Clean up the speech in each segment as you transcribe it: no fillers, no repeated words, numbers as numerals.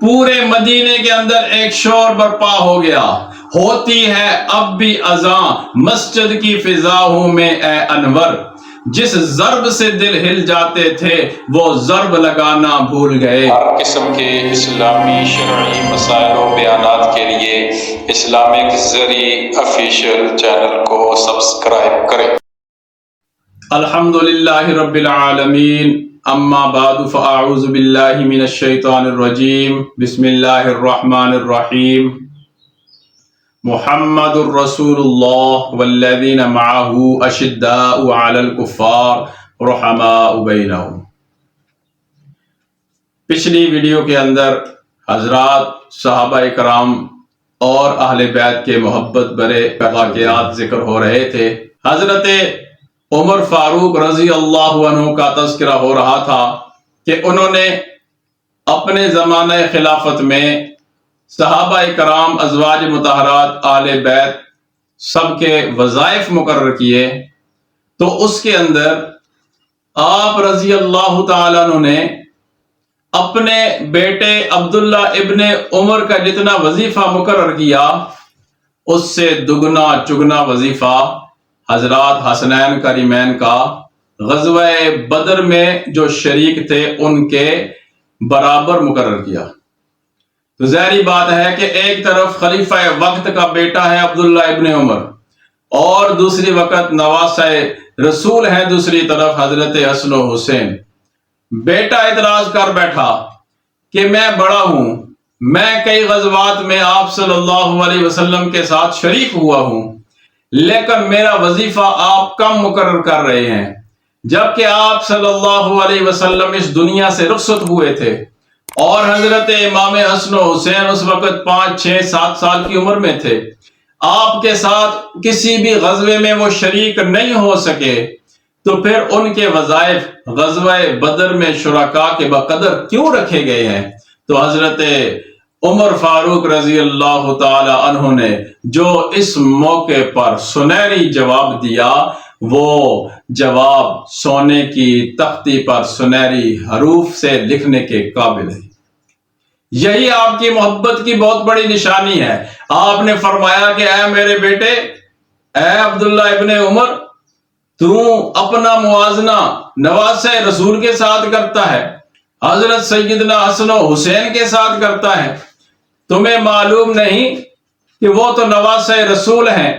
پورے مدینے کے اندر ایک شور برپا ہو گیا، ہوتی ہے اب بھی اذاں مسجد کی فضاؤں میں اے انور، جس ضرب سے دل ہل جاتے تھے وہ ضرب لگانا بھول گئے۔ ہر قسم کے اسلامی شرعی مسائل و بیانات کے لیے اسلامک زری آفیشیل چینل کو سبسکرائب کریں۔ الحمدللہ رب العالمین، اما بعد فاعوذ باللہ من الشیطان الرجیم، بسم اللہ الرحمن الرحیم۔ محمد الرسول اللہ والذین معہ اشداء علی الکفار رحماء بینہم۔ پچھلی ویڈیو کے اندر حضرات صحابہ کرام اور اہل بیت کے محبت برے واقعات ذکر ہو رہے تھے۔ حضرت عمر فاروق رضی اللہ عنہ کا تذکرہ ہو رہا تھا کہ انہوں نے اپنے زمانہ خلافت میں صحابہ کرام، ازواج مطہرات، اہل بیت سب کے وظائف مقرر کیے، تو اس کے اندر آپ رضی اللہ تعالیٰ عنہ نے اپنے بیٹے عبداللہ ابن عمر کا جتنا وظیفہ مقرر کیا اس سے دگنا چگنا وظیفہ حضرات حسنین کریمین کا غزوہ بدر میں جو شریک تھے ان کے برابر مقرر کیا۔ تو ظاہری بات ہے کہ ایک طرف خلیفہ وقت کا بیٹا ہے عبداللہ ابن عمر اور دوسری وقت نواسہ رسول ہیں، دوسری طرف حضرت حسن و حسین۔ بیٹا اعتراض کر بیٹھا کہ میں بڑا ہوں، میں کئی غزوات میں آپ صلی اللہ علیہ وسلم کے ساتھ شریک ہوا ہوں، لیکن میرا وظیفہ آپ کم مقرر کر رہے ہیں، جبکہ آپ صلی اللہ علیہ وسلم اس دنیا سے رخصت ہوئے تھے اور حضرت امام حسن و حسین اس وقت 5، 6، 7 سال کی عمر میں تھے، آپ کے ساتھ کسی بھی غزوے میں وہ شریک نہیں ہو سکے، تو پھر ان کے وظائف غزوہ بدر میں شرکاء کے بقدر کیوں رکھے گئے ہیں؟ تو حضرت عمر فاروق رضی اللہ تعالی عنہ نے جو اس موقع پر سنہری جواب دیا، وہ جواب سونے کی تختی پر سنہری حروف سے لکھنے کے قابل ہے۔ یہی آپ کی محبت کی بہت بڑی نشانی ہے۔ آپ نے فرمایا کہ اے میرے بیٹے، اے عبداللہ ابن عمر، تو اپنا موازنہ نواسہ رسول کے ساتھ کرتا ہے، حضرت سیدنا حسن و حسین کے ساتھ کرتا ہے، تمہیں معلوم نہیں کہ وہ تو نواسہ رسول ہیں،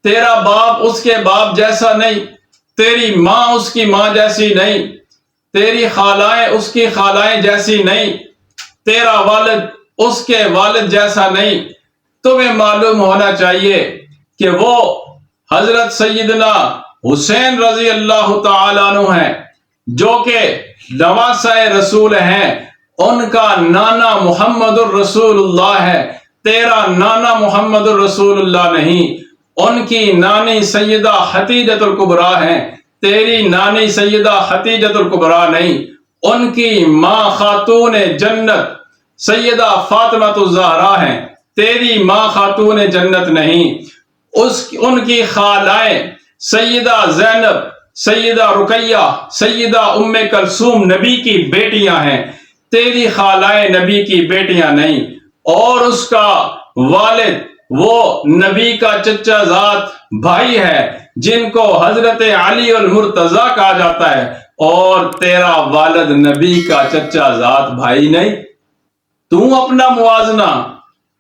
تیرا باپ اس کے باپ جیسا نہیں، تیری ماں اس کی ماں جیسی نہیں، تیری خالائیں اس کی خالائیں جیسی نہیں، تیرا والد اس کے والد جیسا نہیں۔ تمہیں معلوم ہونا چاہیے کہ وہ حضرت سیدنا حسین رضی اللہ تعالیٰ عنہ ہیں جو کہ نواسہ رسول ہیں، ان کا نانا محمد الرسول اللہ ہے، تیرا نانا محمد الرسول اللہ نہیں۔ ان کی نانی سیدہ خدیجہ الکبریٰ ہیں، تیری نانی سیدہ خدیجہ الکبریٰ نہیں۔ ان کی ماں خاتون جنت سیدہ فاطمہ الزہرا ہیں، تیری ماں خاتون جنت نہیں۔ ان کی خالائیں سیدہ زینب، سیدہ رقیہ، سیدہ ام کلثوم نبی کی بیٹیاں ہیں، تیری خالائیں نبی کی بیٹیاں نہیں۔ اور اس کا والد وہ نبی کا چچا ذات بھائی ہے جن کو حضرت علی المرتضیٰ کہا جاتا ہے، اور تیرا والد نبی کا چچا ذات بھائی نہیں۔ تو اپنا موازنہ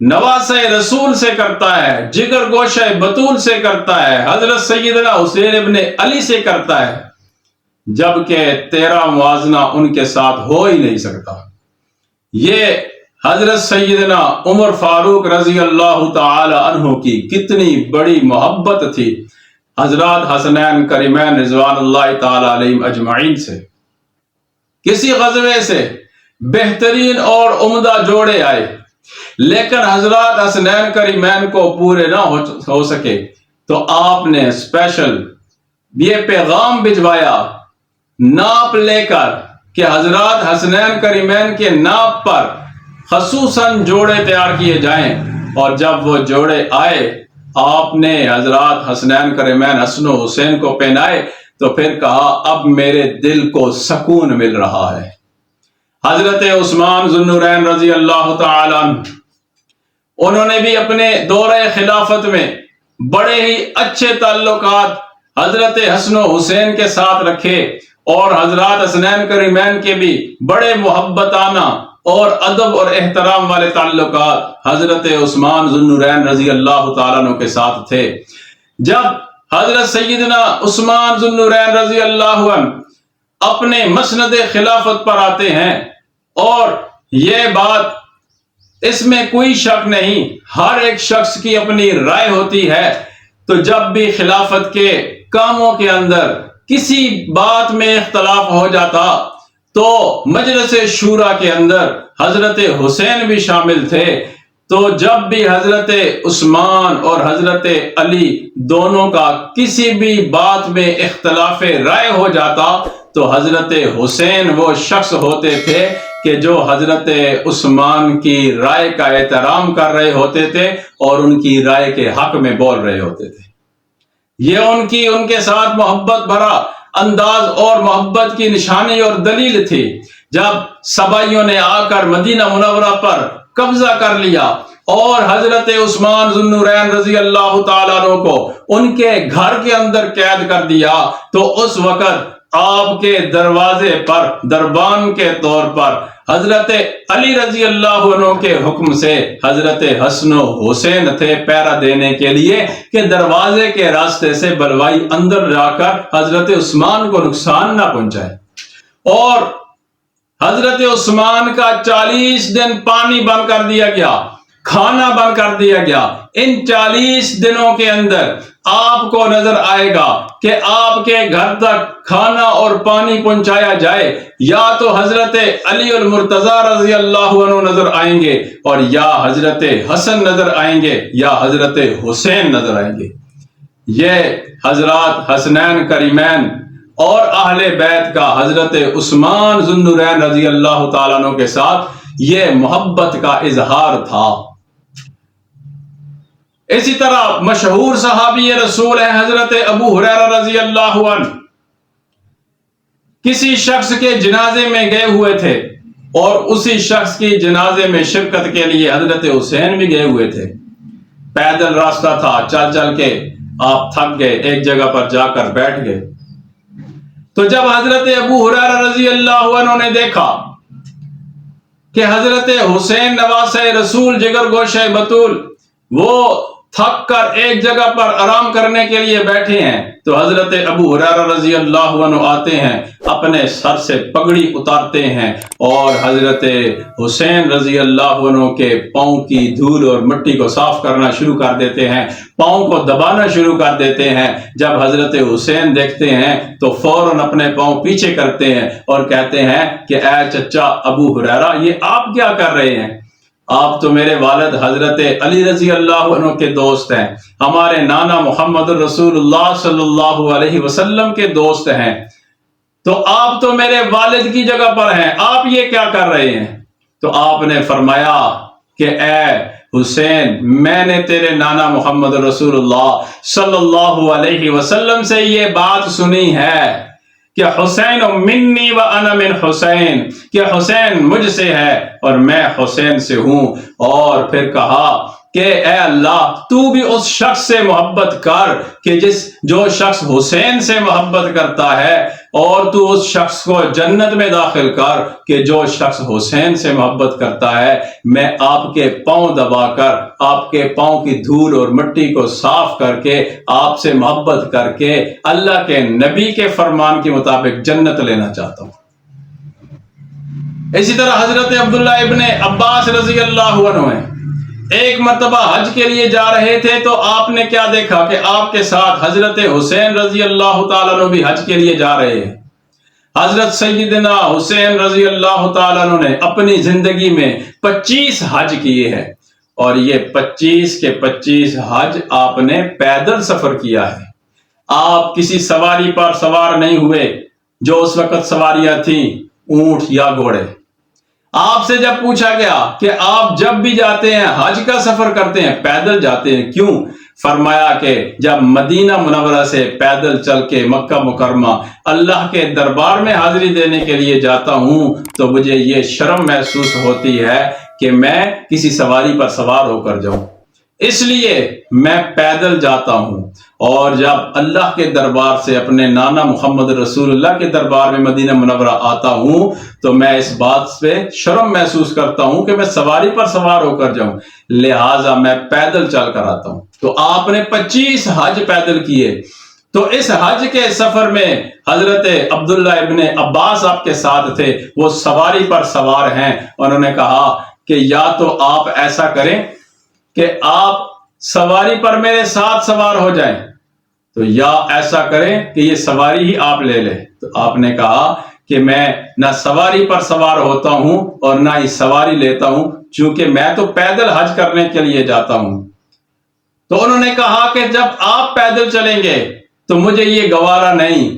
نواسہ رسول سے کرتا ہے، جگر گوشہ بطول سے کرتا ہے، حضرت سیدنا حسین ابن علی سے کرتا ہے، جبکہ تیرا موازنہ ان کے ساتھ ہو ہی نہیں سکتا۔ یہ حضرت سیدنا عمر فاروق رضی اللہ تعالی عنہ کی کتنی بڑی محبت تھی حضرات حسنین کریمین رضوان اللہ تعالی علیہم اجمعین سے۔ کسی غزوے سے بہترین اور عمدہ جوڑے آئے، لیکن حضرات حسنین کریمین کو پورے نہ ہو سکے، تو آپ نے اسپیشل یہ پیغام بھجوایا ناپ لے کر کہ حضرات حسنین کریمین کے ناپ پر خصوصاً جوڑے تیار کیے جائیں، اور جب وہ جوڑے آئے آپ نے حضرات حسنین کریمین حسن و حسین کو پہنائے، تو پھر کہا اب میرے دل کو سکون مل رہا ہے۔ حضرت عثمان ذو النورین رضی اللہ تعالی عنہ، انہوں نے بھی اپنے دورہ خلافت میں بڑے ہی اچھے تعلقات حضرت حسن و حسین کے ساتھ رکھے، اور حضرات حسنین کریمین کے بھی بڑے محبتانہ اور ادب اور احترام والے تعلقات حضرت عثمان ذو النورین رضی اللہ تعالیٰ عنہ کے ساتھ تھے۔ جب حضرت سیدنا عثمان ذو النورین رضی اللہ عنہ اپنے مسند خلافت پر آتے ہیں، اور یہ بات اس میں کوئی شک نہیں، ہر ایک شخص کی اپنی رائے ہوتی ہے، تو جب بھی خلافت کے کاموں کے اندر کسی بات میں اختلاف ہو جاتا تو مجلس شورا کے اندر حضرت حسین بھی شامل تھے، تو جب بھی حضرت عثمان اور حضرت علی دونوں کا کسی بھی بات میں اختلاف رائے ہو جاتا تو حضرت حسین وہ شخص ہوتے تھے کہ جو حضرت عثمان کی رائے کا احترام کر رہے ہوتے تھے اور ان کی رائے کے حق میں بول رہے ہوتے تھے۔ یہ ان کے ساتھ محبت بھرا انداز اور محبت کی نشانی اور دلیل تھی۔ جب سبائیوں نے آ کر مدینہ منورہ پر قبضہ کر لیا اور حضرت عثمان ذو النورین رضی اللہ تعالیٰ عنہ کو ان کے گھر کے اندر قید کر دیا، تو اس وقت آپ کے دروازے پر دربان کے طور پر حضرت علی رضی اللہ عنہ کے حکم سے حضرت حسن و حسین تھے پہرا دینے کے لیے کہ دروازے کے راستے سے بلوائی اندر جا کر حضرت عثمان کو نقصان نہ پہنچائے۔ اور حضرت عثمان کا 40 دن پانی بند کر دیا گیا، کھانا بند کر دیا گیا۔ ان 40 دنوں کے اندر آپ کو نظر آئے گا کہ آپ کے گھر تک کھانا اور پانی پہنچایا جائے، یا تو حضرت علی المرتضی رضی اللہ عنہ نظر آئیں گے، اور یا حضرت حسن نظر آئیں گے، یا حضرت حسین نظر آئیں گے۔ یہ حضرات حسنین کریمین اور اہل بیت کا حضرت عثمان ذو النورین رضی اللہ تعالیٰ عنہ کے ساتھ یہ محبت کا اظہار تھا۔ اسی طرح مشہور صحابی رسول ہے حضرت ابو ہریرہ رضی اللہ عنہ، کسی شخص کے جنازے میں گئے ہوئے تھے، اور اسی شخص کی جنازے میں شرکت کے لیے حضرت حسین بھی گئے ہوئے تھے۔ پیدل راستہ تھا، چل چل کے آپ تھک گئے، ایک جگہ پر جا کر بیٹھ گئے۔ تو جب حضرت ابو ہریرہ رضی اللہ عنہ نے دیکھا کہ حضرت حسین نواسہ رسول جگر گوشہ بطول وہ تھک کر ایک جگہ پر آرام کرنے کے لیے بیٹھے ہیں، تو حضرت ابو ہریرہ رضی اللہ عنہ آتے ہیں، اپنے سر سے پگڑی اتارتے ہیں اور حضرت حسین رضی اللہ عنہ کے پاؤں کی دھول اور مٹی کو صاف کرنا شروع کر دیتے ہیں، پاؤں کو دبانا شروع کر دیتے ہیں۔ جب حضرت حسین دیکھتے ہیں تو فوراً اپنے پاؤں پیچھے کرتے ہیں اور کہتے ہیں کہ اے چچا ابو ہریرہ، یہ آپ کیا کر رہے ہیں؟ آپ تو میرے والد حضرت علی رضی اللہ عنہ کے دوست ہیں، ہمارے نانا محمد رسول اللہ صلی اللہ علیہ وسلم کے دوست ہیں، تو آپ تو میرے والد کی جگہ پر ہیں، آپ یہ کیا کر رہے ہیں؟ تو آپ نے فرمایا کہ اے حسین، میں نے تیرے نانا محمد رسول اللہ صلی اللہ علیہ وسلم سے یہ بات سنی ہے کہ حسین منی و انا من حسین، کہ حسین مجھ سے ہے اور میں حسین سے ہوں۔ اور پھر کہا کہ اے اللہ، تو بھی اس شخص سے محبت کر کہ جو شخص حسین سے محبت کرتا ہے، اور تو اس شخص کو جنت میں داخل کر کہ جو شخص حسین سے محبت کرتا ہے۔ میں آپ کے پاؤں دبا کر، آپ کے پاؤں کی دھول اور مٹی کو صاف کر کے، آپ سے محبت کر کے اللہ کے نبی کے فرمان کے مطابق جنت لینا چاہتا ہوں۔ اسی طرح حضرت عبداللہ ابن عباس رضی اللہ عنہ ہیں، ایک مرتبہ حج کے لیے جا رہے تھے، تو آپ نے کیا دیکھا کہ آپ کے ساتھ حضرت حسین رضی اللہ تعالیٰ عنہ بھی حج کے لیے جا رہے ہیں۔ حضرت سیدنا حسین رضی اللہ تعالیٰ عنہ نے اپنی زندگی میں 25 حج کیے ہیں، اور یہ 25 کے 25 حج آپ نے پیدل سفر کیا ہے۔ آپ کسی سواری پر سوار نہیں ہوئے، جو اس وقت سواریاں تھیں اونٹ یا گھوڑے۔ آپ سے جب پوچھا گیا کہ آپ جب بھی جاتے ہیں حج کا سفر کرتے ہیں، پیدل جاتے ہیں، کیوں؟ فرمایا کہ جب مدینہ منورہ سے پیدل چل کے مکہ مکرمہ اللہ کے دربار میں حاضری دینے کے لیے جاتا ہوں تو مجھے یہ شرم محسوس ہوتی ہے کہ میں کسی سواری پر سوار ہو کر جاؤں، اس لیے میں پیدل جاتا ہوں۔ اور جب اللہ کے دربار سے اپنے نانا محمد رسول اللہ کے دربار میں مدینہ منورہ آتا ہوں تو میں اس بات پہ شرم محسوس کرتا ہوں کہ میں سواری پر سوار ہو کر جاؤں، لہٰذا میں پیدل چل کر آتا ہوں۔ تو آپ نے 25 حج پیدل کیے۔ تو اس حج کے سفر میں حضرت عبداللہ ابن عباس آپ کے ساتھ تھے، وہ سواری پر سوار ہیں۔ انہوں نے کہا کہ یا تو آپ ایسا کریں کہ آپ سواری پر میرے ساتھ سوار ہو جائیں، تو یا ایسا کریں کہ یہ سواری ہی آپ لے لیں۔ تو آپ نے کہا کہ میں نہ سواری پر سوار ہوتا ہوں اور نہ ہی سواری لیتا ہوں، چونکہ میں تو پیدل حج کرنے کے لیے جاتا ہوں۔ تو انہوں نے کہا کہ جب آپ پیدل چلیں گے تو مجھے یہ گوارا نہیں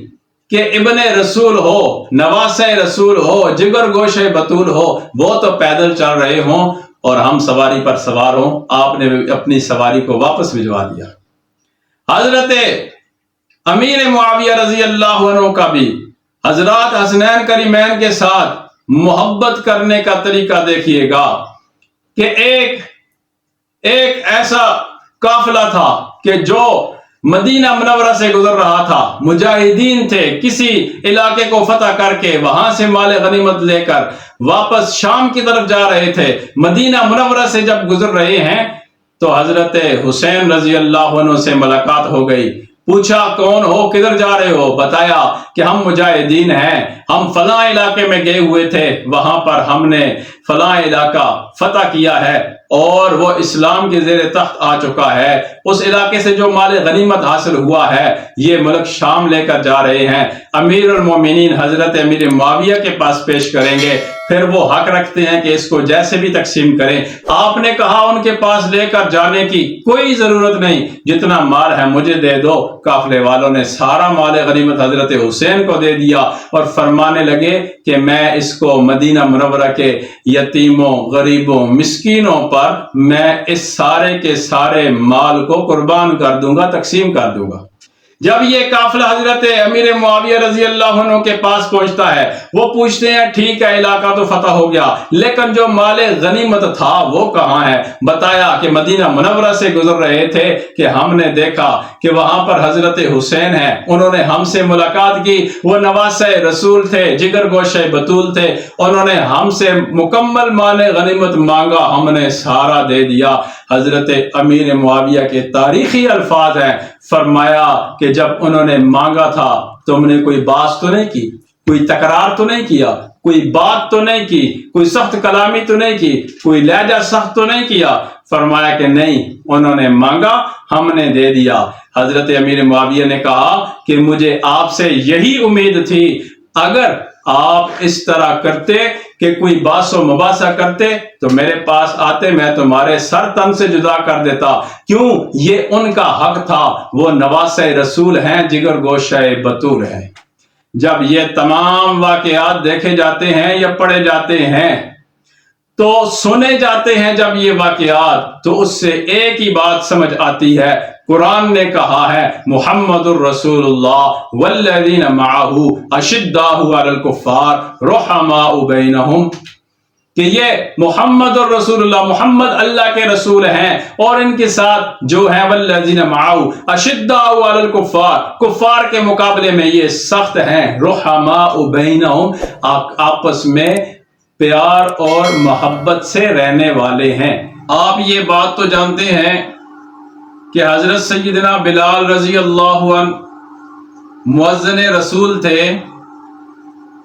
کہ ابن رسول ہو، نواسہ رسول ہو، جگر گوشے بطول ہو، وہ تو پیدل چل رہے ہوں اور ہم سواری پر سوار ہوں۔ آپ نے اپنی سواری کو واپس بھجوا دیا۔ حضرت امیر معاویہ رضی اللہ عنہ کا بھی حضرات حسنین کریمین کے ساتھ محبت کرنے کا طریقہ دیکھیے گا کہ ایک ایسا قافلہ تھا کہ جو مدینہ منورہ سے گزر رہا تھا، مجاہدین تھے، کسی علاقے کو فتح کر کے وہاں سے مال غنیمت لے کر واپس شام کی طرف جا رہے تھے۔ مدینہ منورہ سے جب گزر رہے ہیں تو حضرت حسین رضی اللہ عنہ سے ملاقات ہو گئی۔ پوچھا کون ہو، کدھر جا رہے ہو؟ بتایا کہ ہم مجاہدین ہیں، ہم فلاں علاقے میں گئے ہوئے تھے، وہاں پر ہم نے فلاں علاقہ فتح کیا ہے اور وہ اسلام کے زیر تخت آ چکا ہے۔ اس علاقے سے جو مال غنیمت حاصل ہوا ہے یہ ملک شام لے کر جا رہے ہیں، امیر المومنین حضرت امیر معاویہ کے پاس پیش کریں گے، پھر وہ حق رکھتے ہیں کہ اس کو جیسے بھی تقسیم کریں۔ آپ نے کہا ان کے پاس لے کر جانے کی کوئی ضرورت نہیں، جتنا مال ہے مجھے دے دو۔ قافلے والوں نے سارا مال غنیمت حضرت حسین کو دے دیا اور فرمانے لگے کہ میں اس کو مدینہ منورہ کے یتیموں، غریبوں، مسکینوں پر میں اس سارے کے سارے مال کو قربان کر دوں گا، تقسیم کر دوں گا۔ جب یہ قافلہ حضرت امیر معاویہ رضی اللہ عنہ کے پاس پہنچتا ہے، وہ پوچھتے ہیں ٹھیک ہے علاقہ تو فتح ہو گیا، لیکن جو مال غنیمت تھا وہ کہاں ہے؟ بتایا کہ مدینہ منورہ سے گزر رہے تھے کہ ہم نے دیکھا کہ وہاں پر حضرت حسین ہیں، انہوں نے ہم سے ملاقات کی، وہ نواسہ رسول تھے، جگر گوشے بطول تھے، انہوں نے ہم سے مکمل مال غنیمت مانگا، ہم نے سارا دے دیا۔ حضرت امیر معاویہ کے تاریخی الفاظ ہیں، فرمایا کہ جب انہوں نے مانگا تھا تم نے کوئی بات تو نہیں کی، کوئی تکرار تو نہیں کیا، کوئی بات تو نہیں کی، کوئی سخت کلامی تو نہیں کی، کوئی لہجہ سخت تو نہیں کیا؟ فرمایا کہ نہیں، انہوں نے مانگا، ہم نے دے دیا۔ حضرت امیر معاویہ نے کہا کہ مجھے آپ سے یہی امید تھی، اگر آپ اس طرح کرتے کہ کوئی باس و مباحثہ کرتے تو میرے پاس آتے، میں تمہارے سر تن سے جدا کر دیتا۔ کیوں؟ یہ ان کا حق تھا، وہ نواسہ رسول ہیں، جگر گوشہ بطول ہیں۔ جب یہ تمام واقعات دیکھے جاتے ہیں یا پڑھے جاتے ہیں تو سنے جاتے ہیں، جب یہ واقعات تو اس سے ایک ہی بات سمجھ آتی ہے، قرآن نے کہا ہے محمد الرسول اللہ والذین معہ اشداء علی الکفار رحماء بینہم، کہ یہ محمد الرسول اللہ، محمد اللہ کے رسول ہیں اور ان کے ساتھ جو ہیں والذین معہ اشداء علی الکفار، کفار کے مقابلے میں یہ سخت ہیں، رحماء بینہم، آپس میں پیار اور محبت سے رہنے والے ہیں۔ آپ یہ بات تو جانتے ہیں کہ حضرت سیدنا بلال رضی اللہ عنہ مؤذن رسول تھے۔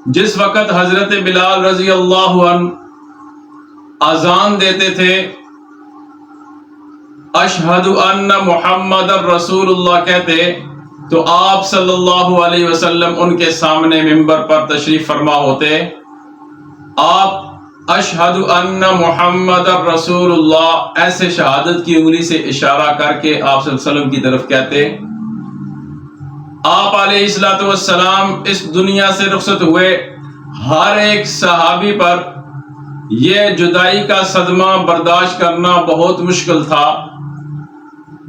جس وقت حضرت بلال رضی اللہ عنہ اذان دیتے تھے، اشہد ان محمد الرسول اللہ کہتے، تو آپ صلی اللہ علیہ وسلم ان کے سامنے منبر پر تشریف فرما ہوتے، آپ اشہد ان محمد الرسول اللہ ایسے شہادت کی انگلی سے اشارہ کر کے آپ صلی اللہ علیہ وسلم کی طرف کہتے۔ آپ علیہ السلام اس دنیا سے رخصت ہوئے، ہر ایک صحابی پر یہ جدائی کا صدمہ برداشت کرنا بہت مشکل تھا۔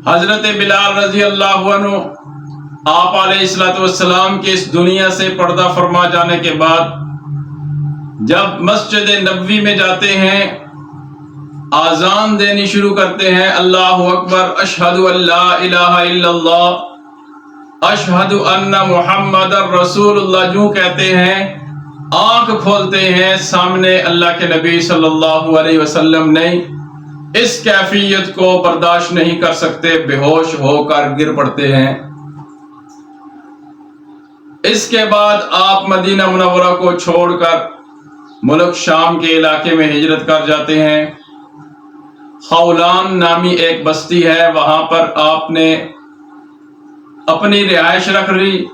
حضرت بلال رضی اللہ عنہ آپ علیہ السلام کے اس دنیا سے پردہ فرما جانے کے بعد جب مسجد نبوی میں جاتے ہیں، آذان دینی شروع کرتے ہیں، اللہ اکبر، اشہد ان لا الہ الا اللہ، اشہد ان محمد رسول اللہ جو کہتے ہیں، آنکھ کھولتے ہیں، سامنے اللہ کے نبی صلی اللہ علیہ وسلم نے اس کیفیت کو برداشت نہیں کر سکتے، بے ہوش ہو کر گر پڑتے ہیں۔ اس کے بعد آپ مدینہ منورہ کو چھوڑ کر ملک شام کے علاقے میں ہجرت کر جاتے ہیں۔ خولان نامی ایک بستی ہے، وہاں پر آپ نے اپنی رہائش رکھ لی،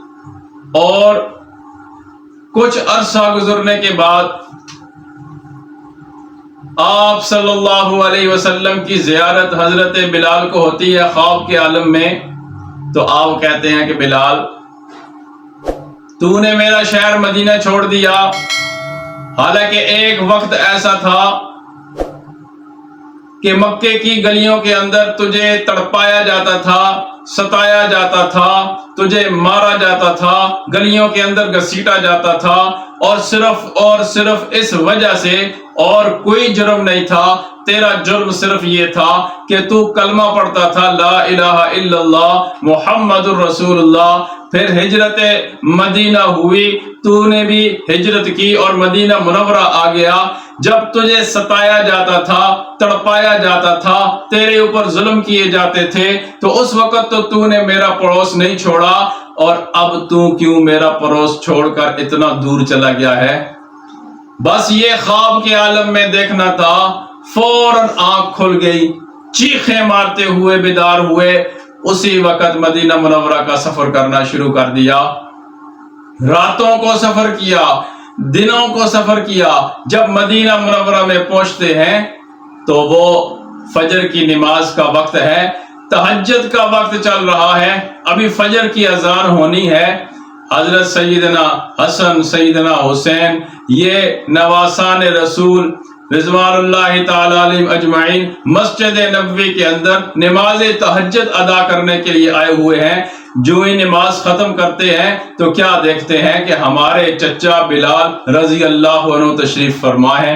اور کچھ عرصہ گزرنے کے بعد آپ صلی اللہ علیہ وسلم کی زیارت حضرت بلال کو ہوتی ہے خواب کے عالم میں۔ تو آپ کہتے ہیں کہ بلال، تو نے میرا شہر مدینہ چھوڑ دیا، حالانکہ ایک وقت ایسا تھا کہ مکے کی گلیوں کے اندر تجھے تڑپایا جاتا تھا، ستایا جاتا تھا، تجھے مارا جاتا تھا، گلیوں کے اندر گھسیٹا جاتا تھا، اور صرف اس وجہ سے، اور کوئی جرم نہیں تھا، تیرا جرم صرف یہ تھا کہ تو کلمہ پڑھتا تھا، لا الہ الا اللہ محمد الرسول اللہ۔ پھر ہجرت مدینہ ہوئی، تو نے بھی ہجرت کی اور مدینہ منورہ آ گیا۔ جب تجھے ستایا جاتا تھا، تڑپایا جاتا تھا، تیرے اوپر ظلم کیے جاتے تھے، تو اس وقت تو نے میرا پڑوس نہیں چھوڑا، اور اب تو کیوں میرا پڑوس چھوڑ کر اتنا دور چلا گیا ہے؟ بس یہ خواب کے عالم میں دیکھنا تھا، فوراً آنکھ کھل گئی، چیخیں مارتے ہوئے بیدار ہوئے، اسی وقت مدینہ منورہ کا سفر کرنا شروع کر دیا۔ راتوں کو سفر کیا، دنوں کو سفر کیا۔ جب مدینہ منورہ میں پہنچتے ہیں تو وہ فجر کی نماز کا وقت ہے، تہجد کا وقت چل رہا ہے، ابھی فجر کی اذان ہونی ہے۔ حضرت سیدنا حسن، سیدنا حسین، یہ نواسان رسول رضوان اللہ تعالی علیہم اجمعین مسجد نبوی کے اندر نماز تہجد ادا کرنے کے لیے آئے ہوئے ہیں۔ جو ہی نماز ختم کرتے ہیں تو کیا دیکھتے ہیں کہ ہمارے چچا بلال رضی اللہ عنہ تشریف فرما ہے۔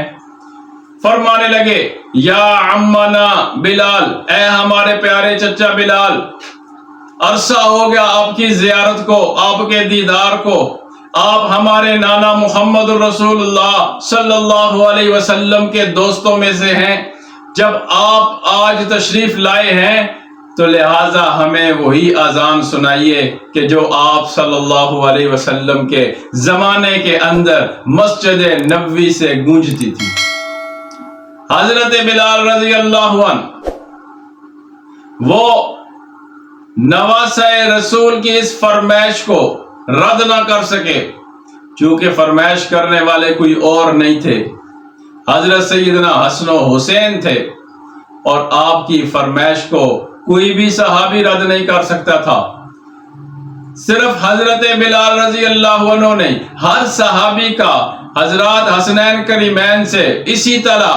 فرمانے لگے، یا عمنا بلال، اے ہمارے پیارے چچا بلال، عرصہ ہو گیا آپ کی زیارت کو، آپ کے دیدار کو۔ آپ ہمارے نانا محمد رسول اللہ صلی اللہ علیہ وسلم کے دوستوں میں سے ہیں۔ جب آپ آج تشریف لائے ہیں تو لہٰذا ہمیں وہی اذان سنائیے کہ جو آپ صلی اللہ علیہ وسلم کے زمانے کے اندر مسجد نبوی سے گونجتی تھی۔ حضرت بلال رضی اللہ عنہ وہ نواسہ رسول کی اس فرمائش کو رد نہ کر سکے، چونکہ فرمائش کرنے والے کوئی اور نہیں تھے، حضرت سیدنا حسن و حسین تھے، اور آپ کی فرمائش کو کوئی بھی صحابی رد نہیں کر سکتا تھا۔ صرف حضرت بلال رضی اللہ عنہ نے ہر صحابی کا حضرات حسنین کریمین سے اسی طرح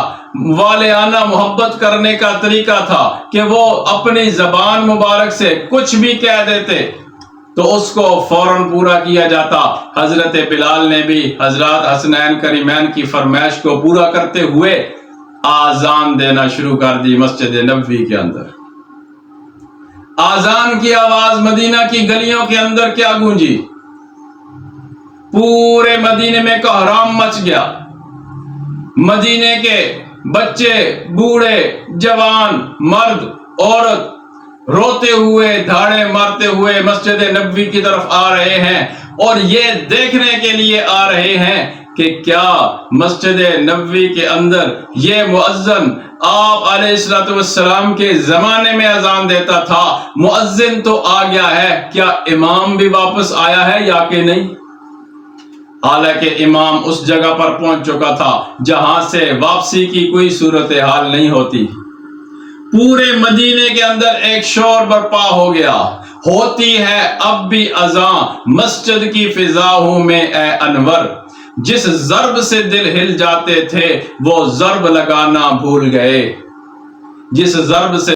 والہانہ محبت کرنے کا طریقہ تھا کہ وہ اپنی زبان مبارک سے کچھ بھی کہہ دیتے تو اس کو فوراً پورا کیا جاتا۔ حضرت بلال نے بھی حضرات حسنین کریمین کی فرمائش کو پورا کرتے ہوئے آذان دینا شروع کر دی مسجد نبوی کے اندر۔ آذان کی آواز مدینہ کی گلیوں کے اندر کیا گونجی، پورے مدینے میں کوہرام مچ گیا۔ مدینے کے بچے، بوڑھے، جوان، مرد، عورت روتے ہوئے، دھاڑے مارتے ہوئے مسجد نبوی کی طرف آ رہے ہیں، اور یہ دیکھنے کے لیے آ رہے ہیں کہ کیا مسجد نبوی کے اندر یہ مؤذن آپ علیہ السلام کے زمانے میں اذان دیتا تھا، مؤذن تو آ گیا ہے، کیا امام بھی واپس آیا ہے یا کہ نہیں؟ حالانکہ امام اس جگہ پر پہنچ چکا تھا جہاں سے واپسی کی کوئی صورتحال نہیں ہوتی۔ پورے مدینے کے اندر ایک شور برپا ہو گیا، ہوتی ہے اب بھی اذان مسجد کی فضاؤں میں اے انور، جس ضرب سے دل ہل جاتے تھے وہ ضرب لگانا بھول گئے، جس ضرب سے